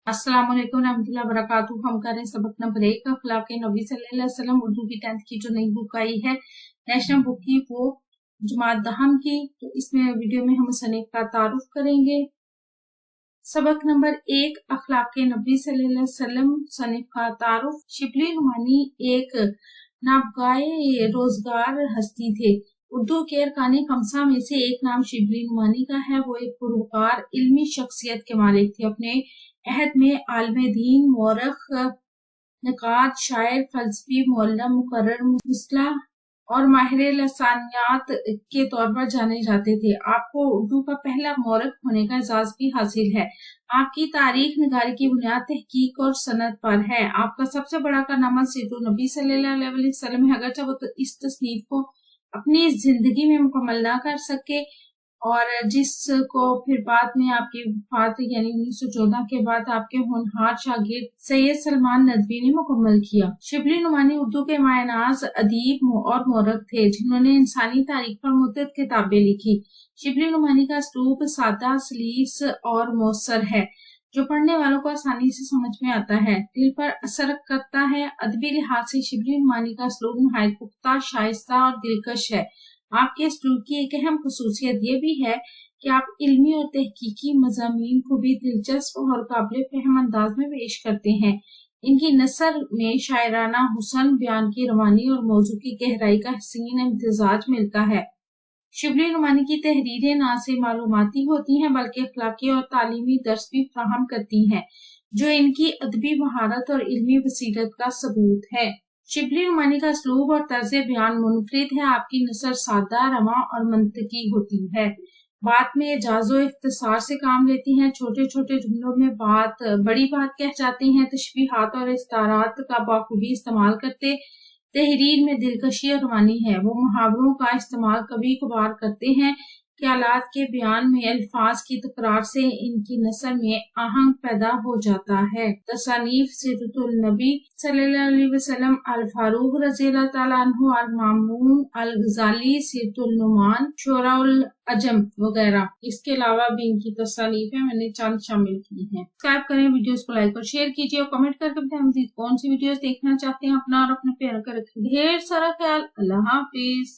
अस्सलाम वालेकुम रहमतुल्लाहि व बरकातुहू। हम कर रहे हैं सबक नंबर 1 अखलाक नबी सल्लल्लाहु अलैहि वसल्लम उर्दू की 10th की जो नई बुक आई है नेशनल बुक की, वो जमात दहम की। तो इसमें वीडियो में हम मुसन्निफ का तारुफ करेंगे। सबक नंबर 1 अखलाक नबी सल्लल्लाहु अलैहि वसल्लम, मुसन्निफ का तारुफ। शिबली नुमानी एक नाबगाए रोजगार हस्ती थे। उर्दू के अरकान खमसा में से एक नाम शिबली नुमानी का है। वो एक पुरवकार इल्मी शख्सियत के मालिक थे। अपने अहद में आलिम दीन, मौरख, नकाद, शायर, फलसफी, मुअल्लिम, मुकर्रर, मुस्लह और माहिर लसानियात के तौर पर जाने जाते थे। आपको उर्दू का पहला मौरख होने का एजाज भी हासिल है। आपकी तारीख निगारी की बुनियाद तहकीक और सनद पर है। आपका सबसे बड़ा कारनामा सीरत नबी सल्लल्लाहु अलैहि वसल्लम है। अगरचे वो इस तसनीफ को अपनी जिंदगी में मुकम्मल ना कर सके और जिसको फिर बाद में आपकी वफात यानी 1914 के बाद आपके होनहार शागिर्द सैयद सलमान नदवी ने मुकम्मल किया। शिबली नुमानी उर्दू के मायनाज अदीब और मौरख थे, जिन्होंने इंसानी तारीख पर मुतअद्दिद किताबें लिखी। शिबली नुमानी का उसलूब सादा, सलीस और मौसर है, जो पढ़ने वालों को आसानी से समझ में आता है, दिल पर असर करता है। अदबी लिहाज से शिबली नुमानी का उसलूब नहायत पुख्ता, शाइस्ता और दिलकश है। आपके उसलूब की एक अहम खसूसियत ये भी है कि आप इल्मी और तहकीकी मज़ामीन को भी दिलचस्प और काबिल फहम अंदाज में पेश करते हैं। इनकी नसर में शायराना हुस्न, बयान की रवानी और मौजू की गहराई का हसीन इम्तिजाज मिलता है। शिबली नुमानी की तहरीरें न सिर्फ मालूमाती होती हैं बल्कि अखलाकी और तालीमी दर्स भी फराहम करती हैं, जो इनकी अदबी महारत और इल्मी बसीरत का सबूत है। शिबली नुमानी का उसलूब और तर्ज बयान मुनफरिद है। आपकी नसर सादा, रवां और मंतकी होती है। बात में एजाज़ो इख्तिसार से काम लेती हैं। छोटे छोटे जुमलों में बड़ी बात कह जाते हैं। तशबीहात और इस्तारात का बाखूबी इस्तेमाल करते तहरीर में दिलकशी और रवानी है। वो मुहावरों का इस्तेमाल कभी कभार करते हैं। ख्यालात के बयान में अल्फाज की तकरार से इनकी नसर में आहंग पैदा हो जाता है। तसानीफ सीरतुल नबी सल्लल्लाहु अलैहि वसल्लम, अल फारूक रज़ियल्लाहु तआला अन्हु, अल मामून, अल गज़ाली, सीरतुल नुमान, शोराउल अजम वगैरह। इसके अलावा भी इनकी तसानीफ है, मैंने चंद शामिल की हैं। सब्सक्राइब करें, वीडियोस को लाइक और शेयर कीजिए और कमेंट करके बताएं मज़ीद कौन सी वीडियोस देखना चाहते हैं। अपना और अपने प्यार का रखें ढेर सारा ख्याल। अल्लाह हाफिज।